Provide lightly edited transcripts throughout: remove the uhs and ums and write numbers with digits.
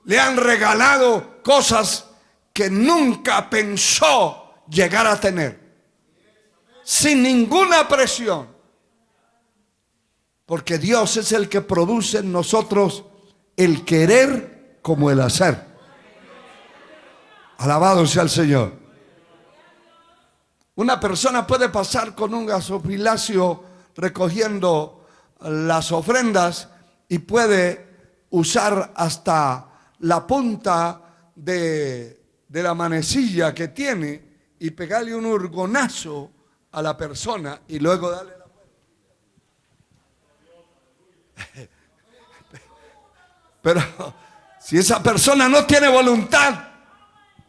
Le han regalado cosas que nunca pensó llegar a tener, sin ninguna presión. Porque Dios es el que produce en nosotros el querer como el hacer. Alabado sea el Señor. Una persona puede pasar con un gasofilacio recogiendo las ofrendas y puede usar hasta la punta de la manecilla que tiene y pegarle un hurgonazo a la persona y luego darle la vuelta. Pero si esa persona no tiene voluntad,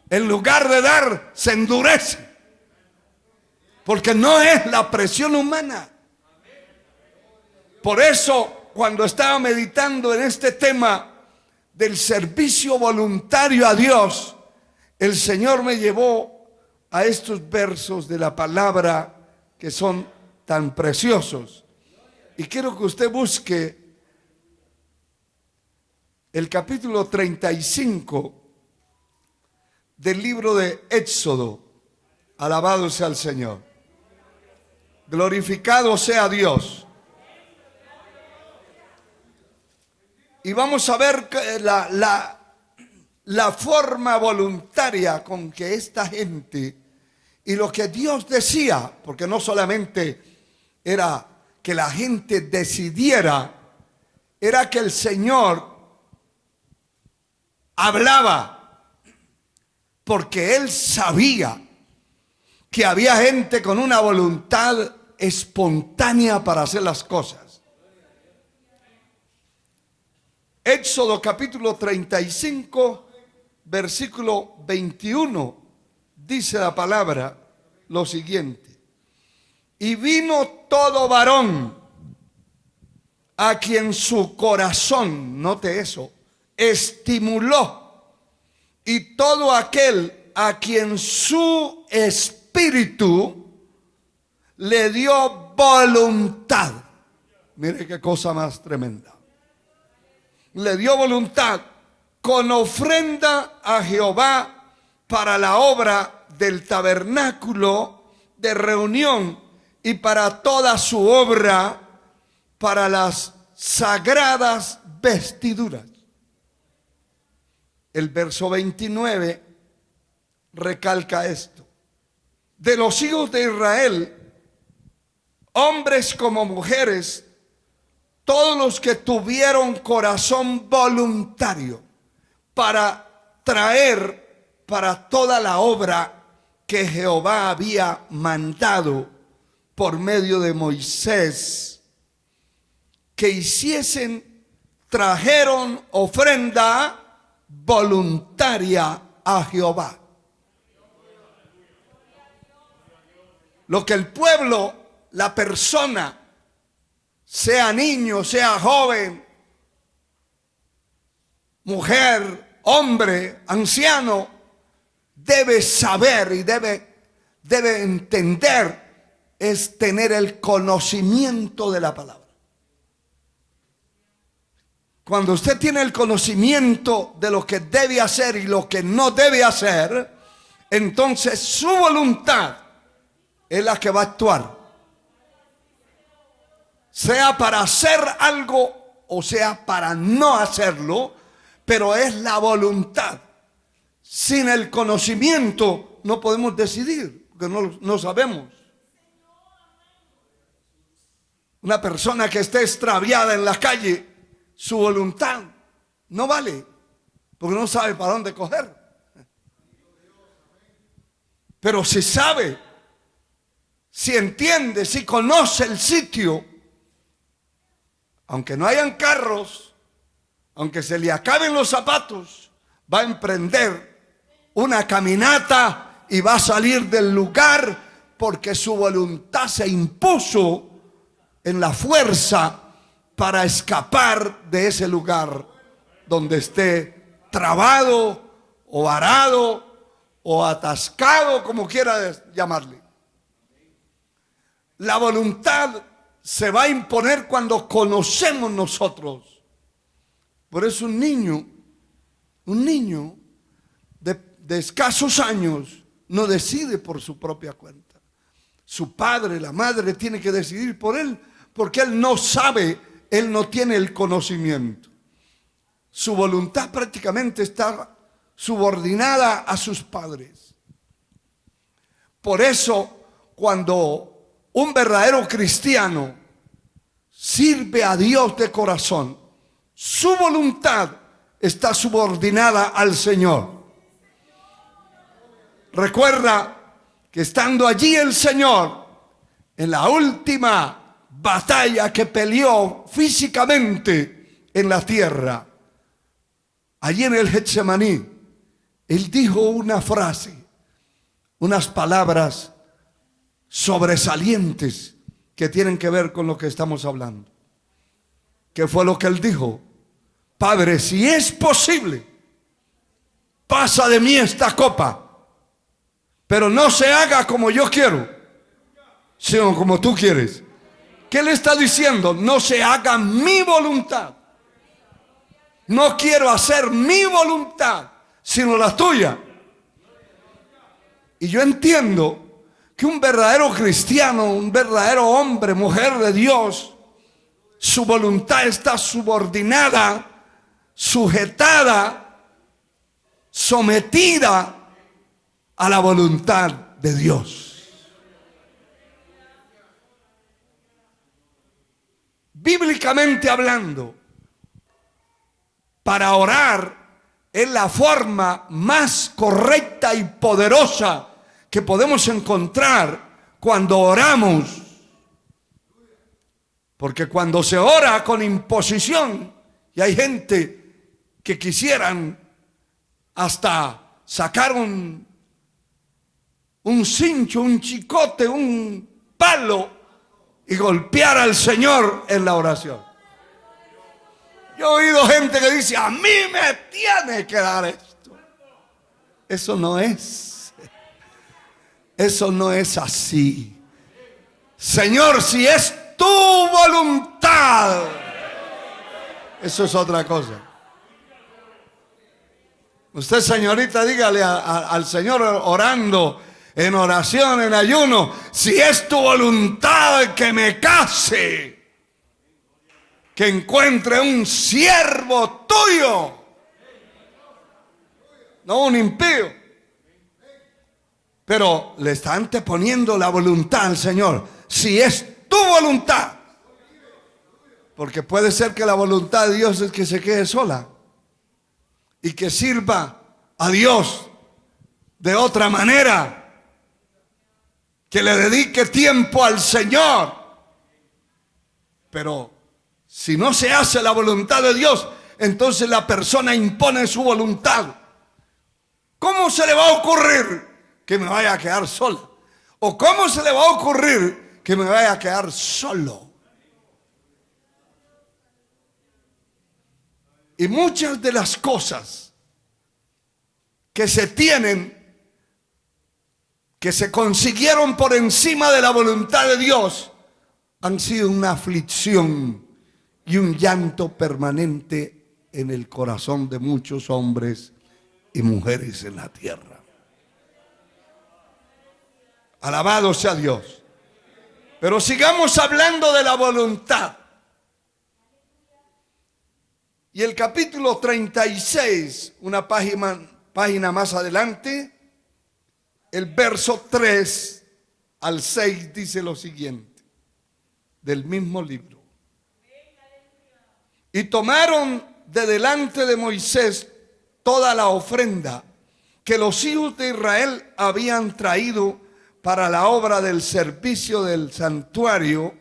en lugar de dar, se endurece. Porque no es la presión humana. Por eso, cuando estaba meditando en este tema del servicio voluntario a Dios, el Señor me llevó a estos versos de la palabra que son tan preciosos. Y quiero que usted busque el capítulo 35 del libro de Éxodo. Alabado sea el Señor. Glorificado sea Dios. Y vamos a ver la forma voluntaria con que esta gente y lo que Dios decía, porque no solamente era que la gente decidiera, era que el Señor hablaba, porque Él sabía que había gente con una voluntad espontánea para hacer las cosas. Éxodo capítulo 35, versículo 21, dice la palabra lo siguiente: y vino todo varón a quien su corazón, note eso, estimuló, y todo aquel a quien su espíritu le dio voluntad. Mire qué cosa más tremenda. Le dio voluntad con ofrenda a Jehová para la obra del tabernáculo de reunión y para toda su obra, para las sagradas vestiduras. El verso 29 recalca esto: de los hijos de Israel, hombres como mujeres, todos los que tuvieron corazón voluntario para traer para toda la obra que Jehová había mandado por medio de Moisés que hiciesen, trajeron ofrenda voluntaria a Jehová. Lo que el pueblo, la persona, sea niño, sea joven, mujer, hombre, anciano, debe saber y debe entender, es tener el conocimiento de la palabra. Cuando usted tiene el conocimiento de lo que debe hacer y lo que no debe hacer, entonces su voluntad es la que va a actuar. Sea para hacer algo o sea para no hacerlo, pero es la voluntad. Sin el conocimiento no podemos decidir, porque no sabemos. Una persona que esté extraviada en la calle, su voluntad no vale, porque no sabe para dónde coger. Pero si sabe, si entiende, si conoce el sitio, aunque no hayan carros, aunque se le acaben los zapatos, va a emprender una caminata y va a salir del lugar porque su voluntad se impuso en la fuerza para escapar de ese lugar donde esté trabado o varado o atascado, como quiera llamarle. La voluntad se va a imponer cuando conocemos nosotros. Por eso un niño Un niño de escasos años no decide por su propia cuenta. Su padre, la madre, tiene que decidir por él, porque él no sabe, él no tiene el conocimiento. Su voluntad prácticamente está subordinada a sus padres. Por eso, cuando un verdadero cristiano sirve a Dios de corazón, su voluntad está subordinada al Señor. Recuerda que estando allí el Señor, en la última batalla que peleó físicamente en la tierra, allí en el Getsemaní, Él dijo una frase, unas palabras sobresalientes que tienen que ver con lo que estamos hablando. ¿Qué fue lo que Él dijo? Padre, si es posible, pasa de mí esta copa, pero no se haga como yo quiero, sino como tú quieres. ¿Qué le está diciendo? No se haga mi voluntad. No quiero hacer mi voluntad, sino la tuya. Y yo entiendo que un verdadero cristiano, un verdadero hombre, mujer de Dios, su voluntad está subordinada, sujetada, sometida a la voluntad de Dios. Bíblicamente hablando, para orar es la forma más correcta y poderosa que podemos encontrar cuando oramos. Porque cuando se ora con imposición, y hay gente que quisieran hasta sacar un cincho, un chicote, un palo y golpear al Señor en la oración. Yo he oído gente que dice, a mí me tiene que dar esto. Eso no es así. Señor, si es tu voluntad, eso es otra cosa. Usted, señorita, dígale al Señor orando en oración, en ayuno, si es tu voluntad que me case, que encuentre un siervo tuyo, no un impío. Pero le está anteponiendo la voluntad al Señor. Si es tu voluntad, porque puede ser que la voluntad de Dios es que se quede sola y que sirva a Dios de otra manera, que le dedique tiempo al Señor. Pero si no se hace la voluntad de Dios, entonces la persona impone su voluntad. ¿Cómo se le va a ocurrir que me vaya a quedar sola? ¿O cómo se le va a ocurrir que me vaya a quedar solo? Y muchas de las cosas que se tienen, que se consiguieron por encima de la voluntad de Dios, han sido una aflicción y un llanto permanente en el corazón de muchos hombres y mujeres en la tierra. Alabado sea Dios. Pero sigamos hablando de la voluntad. Y el capítulo 36, una página más adelante, el verso 3 al 6 dice lo siguiente, del mismo libro. Y tomaron de delante de Moisés toda la ofrenda que los hijos de Israel habían traído para la obra del servicio del santuario,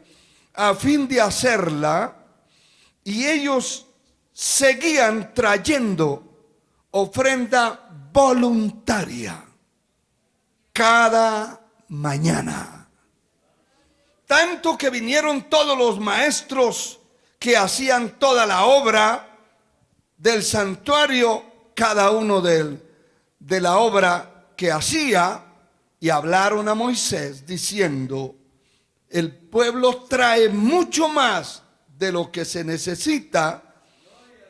a fin de hacerla, y ellos seguían trayendo ofrenda voluntaria cada mañana. Tanto que vinieron todos los maestros que hacían toda la obra del santuario, cada uno de la obra que hacía, y hablaron a Moisés diciendo: el pueblo trae mucho más de lo que se necesita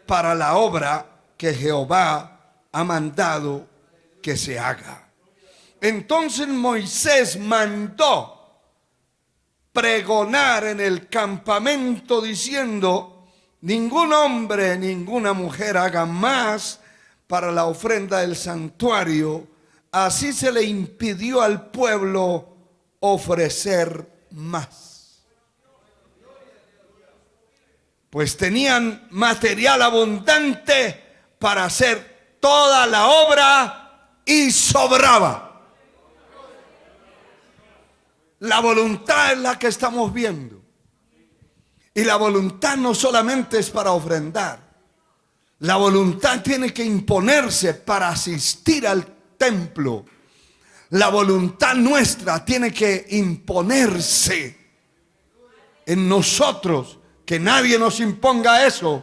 para la obra que Jehová ha mandado que se haga. Entonces Moisés mandó pregonar en el campamento diciendo: ningún hombre, ninguna mujer haga más para la ofrenda del santuario. Así se le impidió al pueblo ofrecer más, pues tenían material abundante para hacer toda la obra y sobraba. La voluntad es la que estamos viendo. Y la voluntad no solamente es para ofrendar. La voluntad tiene que imponerse para asistir al templo. La voluntad nuestra tiene que imponerse en nosotros. Que nadie nos imponga eso.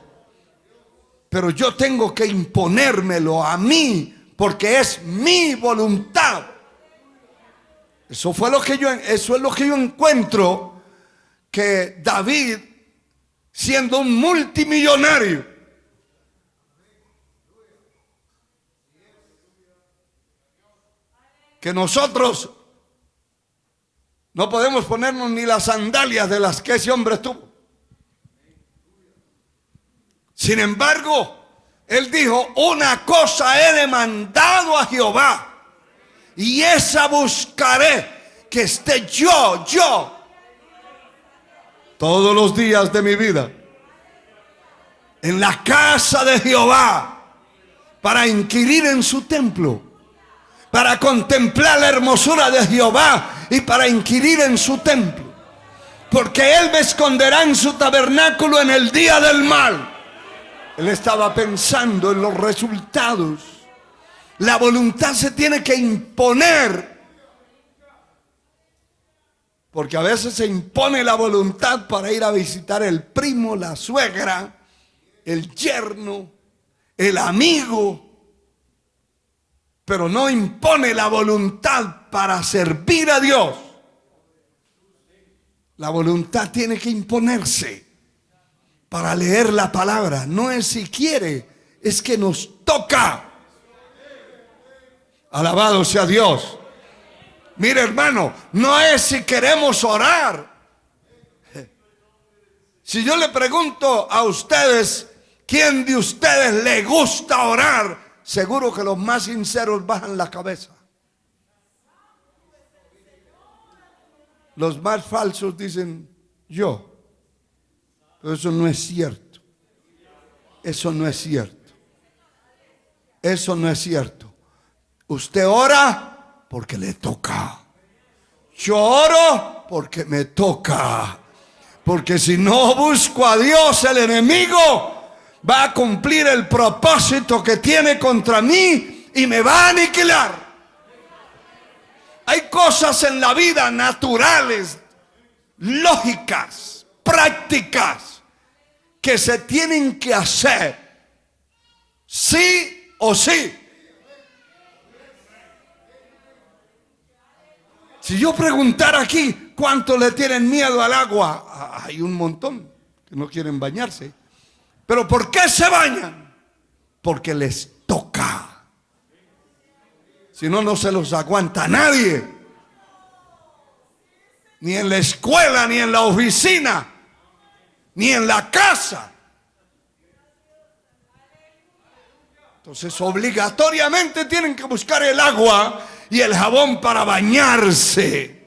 Pero yo tengo que imponérmelo a mí, porque es mi voluntad. Eso es lo que yo encuentro, que David, siendo un multimillonario, que nosotros no podemos ponernos ni las sandalias de las que ese hombre tuvo. Sin embargo, él dijo: una cosa he demandado a Jehová, y esa buscaré, que esté yo todos los días de mi vida en la casa de Jehová, para inquirir en su templo, para contemplar la hermosura de Jehová y para inquirir en su templo, porque Él me esconderá en su tabernáculo en el día del mal. Él estaba pensando en los resultados. La voluntad se tiene que imponer, porque a veces se impone la voluntad para ir a visitar el primo, la suegra, el yerno, el amigo, pero no impone la voluntad para servir a Dios. La voluntad tiene que imponerse para leer la palabra. No es si quiere, es que nos toca. Alabado sea Dios. Mire, hermano, no es si queremos orar. Si yo le pregunto a ustedes, ¿quién de ustedes le gusta orar? Seguro que los más sinceros bajan la cabeza. Los más falsos dicen: yo. Pero eso no es cierto. Eso no es cierto. Eso no es cierto. Usted ora porque le toca. Yo oro porque me toca. Porque si no busco a Dios, el enemigo va a cumplir el propósito que tiene contra mí y me va a aniquilar. Hay cosas en la vida naturales, lógicas, prácticas, que se tienen que hacer sí o sí. Si yo preguntara aquí cuánto le tienen miedo al agua, hay un montón que no quieren bañarse. ¿Pero por qué se bañan? Porque les toca. Si no, no se los aguanta nadie. Ni en la escuela, ni en la oficina, ni en la casa. Entonces, obligatoriamente tienen que buscar el agua y el jabón para bañarse.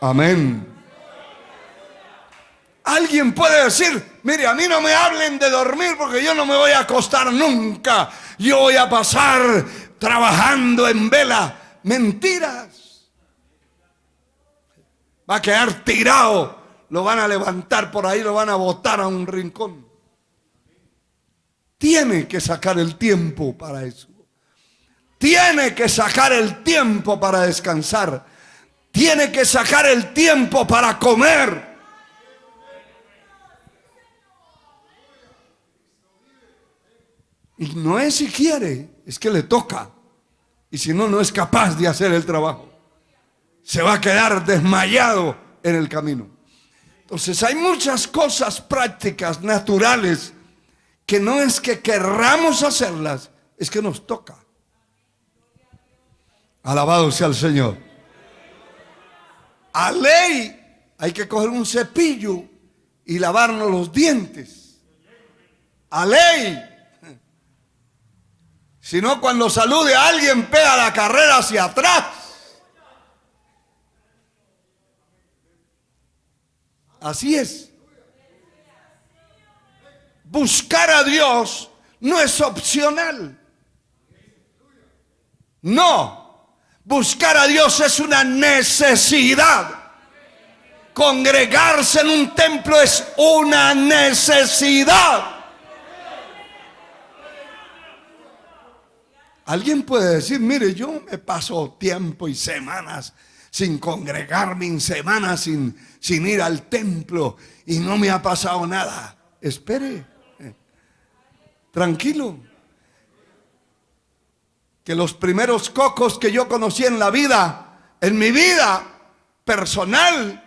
Amén. Alguien puede decir: mire, a mí no me hablen de dormir porque yo no me voy a acostar nunca. Yo voy a pasar trabajando en vela. Mentiras. Va a quedar tirado. Lo van a levantar por ahí, lo van a botar a un rincón. Tiene que sacar el tiempo para eso. Tiene que sacar el tiempo para descansar. Tiene que sacar el tiempo para comer. Y no es si quiere, es que le toca. Y si no, no es capaz de hacer el trabajo. Se va a quedar desmayado en el camino. Entonces hay muchas cosas prácticas, naturales, que no es que querramos hacerlas, es que nos toca. Alabado sea el Señor. A ley hay que coger un cepillo y lavarnos los dientes. A ley. Si no, cuando salude a alguien, pega la carrera hacia atrás. Así es. Buscar a Dios no es opcional. No. Buscar a Dios es una necesidad. Congregarse en un templo es una necesidad. Alguien puede decir, mire, yo me paso tiempo y semanas sin congregarme, semanas sin ir al templo y no me ha pasado nada. Espere, tranquilo. Que los primeros cocos que yo conocí en la vida, en mi vida personal,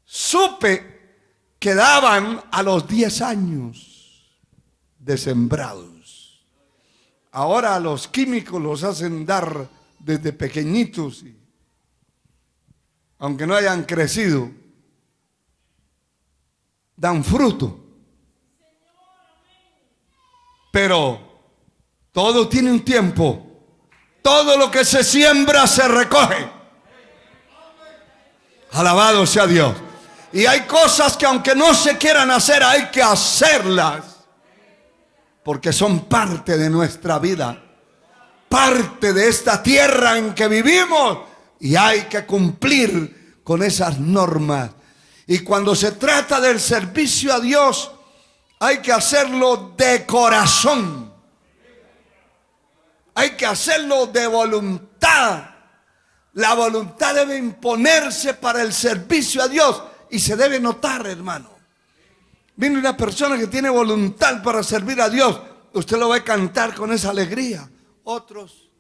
supe que daban a los 10 años de sembrados. Ahora los químicos los hacen dar desde pequeñitos, aunque no hayan crecido, dan fruto. Pero todo tiene un tiempo. Todo lo que se siembra se recoge. Alabado sea Dios. Y hay cosas que aunque no se quieran hacer, hay que hacerlas. Porque son parte de nuestra vida. Parte de esta tierra en que vivimos. Y hay que cumplir con esas normas. Y cuando se trata del servicio a Dios, hay que hacerlo de corazón. Hay que hacerlo de voluntad. La voluntad debe imponerse para el servicio a Dios. Y se debe notar, hermano. Viene una persona que tiene voluntad para servir a Dios. Usted lo va a cantar con esa alegría. Otros.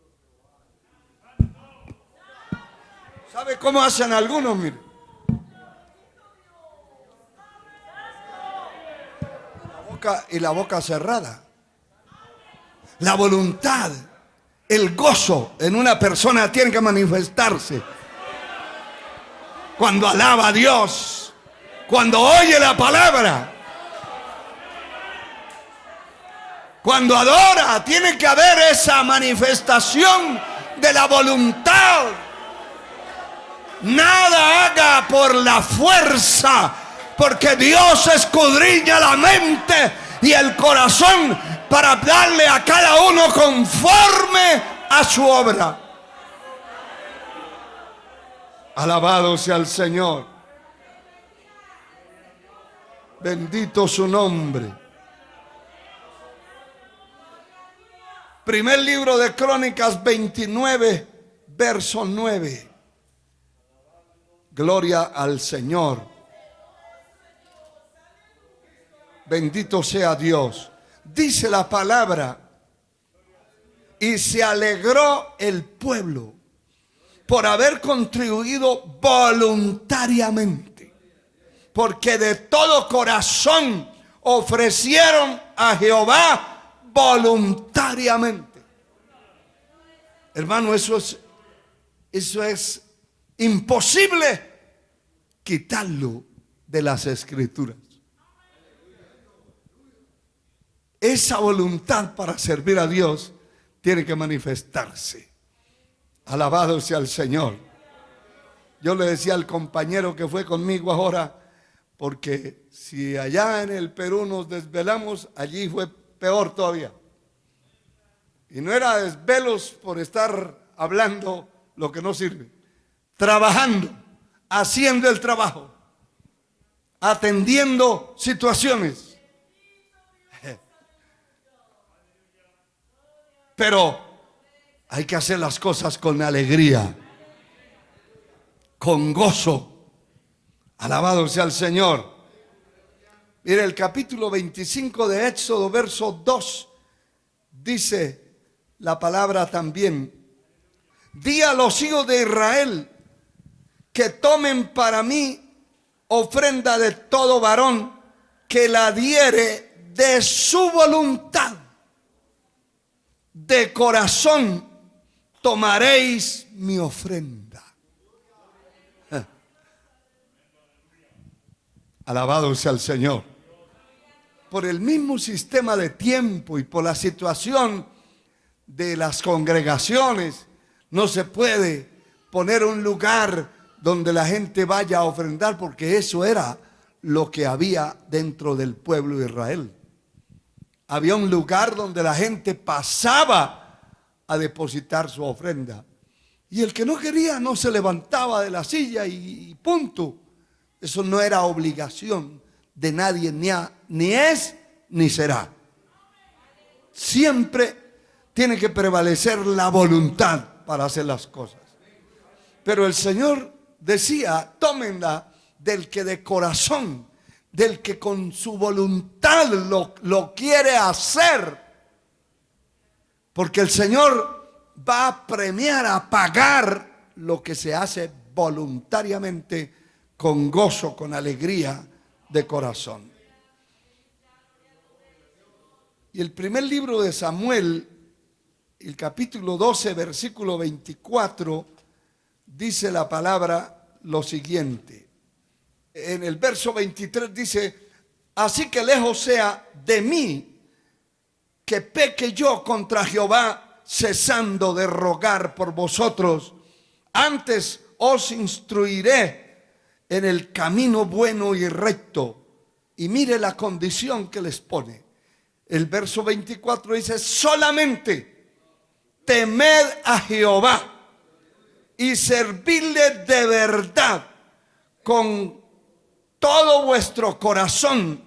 ¿Sabe cómo hacen algunos? Mire. La boca cerrada. La voluntad, el gozo en una persona tiene que manifestarse. Cuando alaba a Dios, cuando oye la palabra, cuando adora, tiene que haber esa manifestación de la voluntad. Nada haga por la fuerza, porque Dios escudriña la mente y el corazón para darle a cada uno conforme a su obra. Alabado sea el Señor. Bendito su nombre. Primer libro de Crónicas 29, verso 9. Gloria al Señor. Bendito sea Dios. Dice la palabra: y se alegró el pueblo por haber contribuido voluntariamente, porque de todo corazón ofrecieron a Jehová voluntariamente. Hermano, eso es imposible quitarlo de las Escrituras. Esa voluntad para servir a Dios tiene que manifestarse. Alabado sea el Señor. Yo le decía al compañero que fue conmigo ahora, porque si allá en el Perú nos desvelamos, allí fue peor todavía. Y no era desvelos por estar hablando lo que no sirve. Trabajando, haciendo el trabajo, atendiendo situaciones. Pero hay que hacer las cosas con alegría, con gozo. Alabado sea el Señor. Mire, el capítulo 25 de Éxodo, verso 2, dice la palabra también: di a los hijos de Israel que tomen para mí ofrenda de todo varón que la diere de su voluntad, de corazón, tomaréis mi ofrenda. Alabado sea el Señor. Por el mismo sistema de tiempo y por la situación de las congregaciones, no se puede poner un lugar donde la gente vaya a ofrendar, porque eso era lo que había dentro del pueblo de Israel. Había un lugar donde la gente pasaba a depositar su ofrenda. Y el que no quería no se levantaba de la silla y punto. Eso no era obligación de nadie, ni es ni será. Siempre tiene que prevalecer la voluntad para hacer las cosas. Pero el Señor decía, tómenla del que de corazón, del que con su voluntad lo quiere hacer. Porque el Señor va a premiar, a pagar lo que se hace voluntariamente, con gozo, con alegría de corazón. Y el primer libro de Samuel, el capítulo 12, versículo 24, dice la palabra lo siguiente. En el verso 23 dice: así que lejos sea de mí que peque yo contra Jehová, cesando de rogar por vosotros. Antes os instruiré en el camino bueno y recto. Y mire la condición que les pone. El verso 24 dice: solamente temed a Jehová y servidle de verdad con todo vuestro corazón,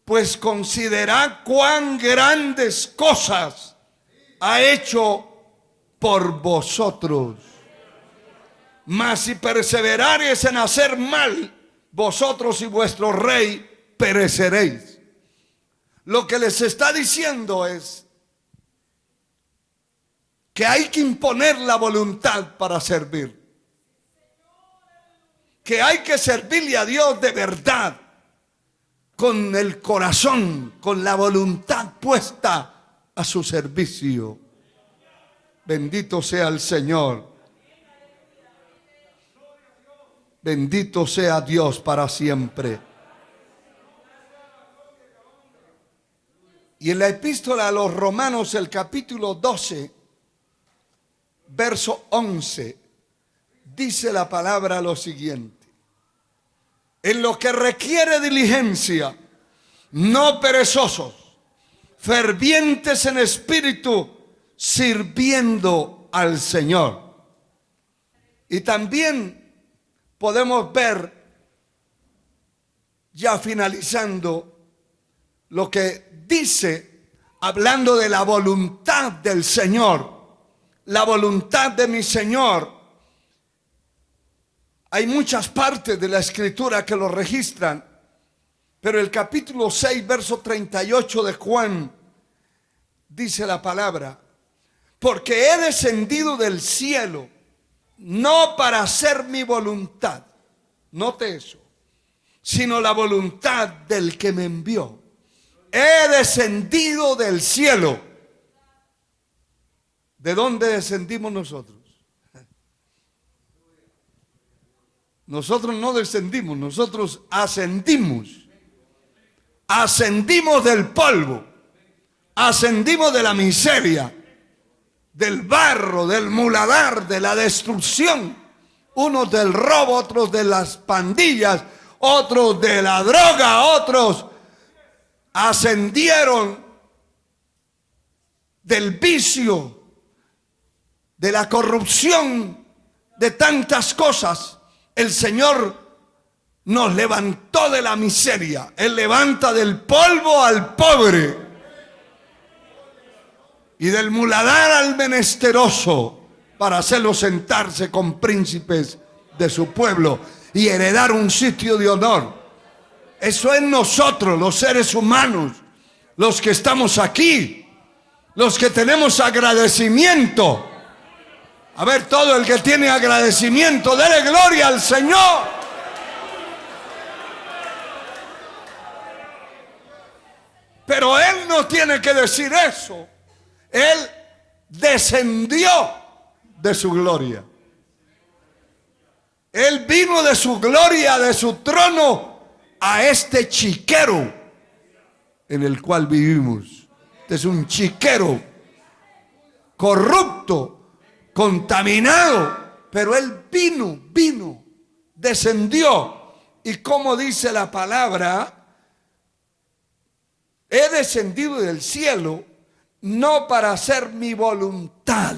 pues considerad cuán grandes cosas ha hecho por vosotros. Mas si perseverareis en hacer mal, vosotros y vuestro rey pereceréis. Lo que les está diciendo es que hay que imponer la voluntad para servir. Que hay que servirle a Dios de verdad, con el corazón, con la voluntad puesta a su servicio. Bendito sea el Señor. Bendito sea Dios para siempre. Y en la epístola a los Romanos, el capítulo 12, verso 11, dice la palabra lo siguiente: en lo que requiere diligencia, no perezosos, fervientes en espíritu, sirviendo al Señor. Y también podemos ver, ya finalizando, lo que dice, hablando de la voluntad del Señor, la voluntad de mi Señor. Hay muchas partes de la Escritura que lo registran, pero el capítulo 6, verso 38 de Juan, dice la palabra: porque he descendido del cielo, no para hacer mi voluntad, note eso, sino la voluntad del que me envió. He descendido del cielo. ¿De dónde descendimos nosotros? Nosotros no descendimos, nosotros ascendimos. Ascendimos del polvo, ascendimos de la miseria, del barro, del muladar, de la destrucción. Unos del robo, otros de las pandillas, otros de la droga, otros ascendieron del vicio, de la corrupción, de tantas cosas. El Señor nos levantó de la miseria. Él levanta del polvo al pobre y del muladar al menesteroso, para hacerlo sentarse con príncipes de su pueblo y heredar un sitio de honor. Eso es nosotros, los seres humanos, los que estamos aquí, los que tenemos agradecimiento. A ver, todo el que tiene agradecimiento, dele gloria al Señor. Pero Él no tiene que decir eso. Él descendió de su gloria. Él vino de su gloria, de su trono, a este chiquero en el cual vivimos. Este es un chiquero corrupto, contaminado, pero Él vino, descendió. Y como dice la palabra, he descendido del cielo no para hacer mi voluntad,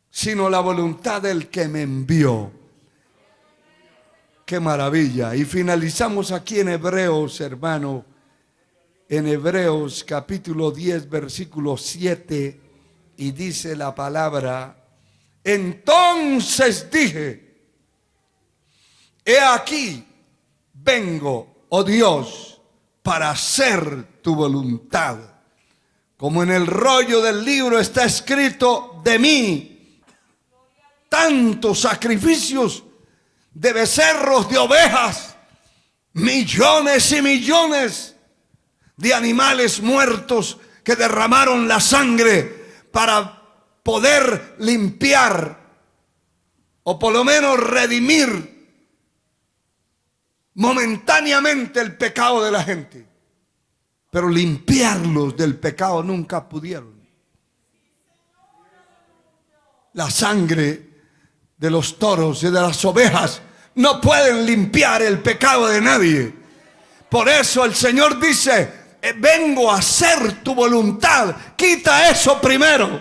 sino la voluntad del que me envió. Qué maravilla. Y finalizamos aquí en Hebreos, hermano, en Hebreos capítulo 10, versículo 7, y dice la palabra: entonces dije, he aquí, vengo, oh Dios, para hacer tu voluntad. Como en el rollo del libro está escrito de mí, tantos sacrificios de becerros, de ovejas, millones y millones de animales muertos que derramaron la sangre para poder limpiar o por lo menos redimir momentáneamente el pecado de la gente. Pero limpiarlos del pecado nunca pudieron. La sangre de los toros y de las ovejas no pueden limpiar el pecado de nadie. Por eso el Señor dice: vengo a hacer tu voluntad. Quita eso primero,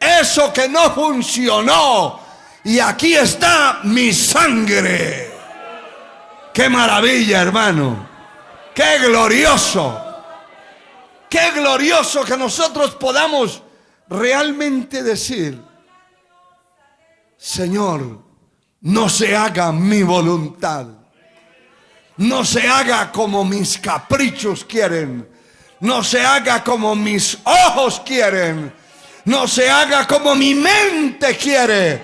eso que no funcionó, y aquí está mi sangre. Qué maravilla, hermano. Qué glorioso. Qué glorioso que nosotros podamos realmente decir: Señor, no se haga mi voluntad, no se haga como mis caprichos quieren, no se haga como mis ojos quieren, no se haga como mi mente quiere,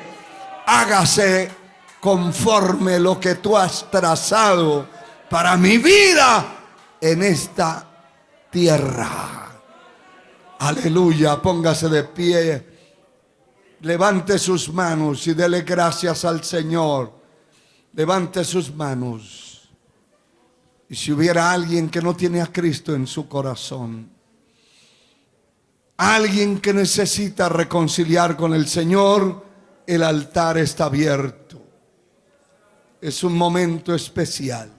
hágase conforme lo que tú has trazado para mi vida en esta tierra. Aleluya. Póngase de pie, levante sus manos y dele gracias al Señor. Levante sus manos. Y si hubiera alguien que no tiene a Cristo en su corazón, alguien que necesita reconciliar con el Señor, el altar está abierto. Es un momento especial.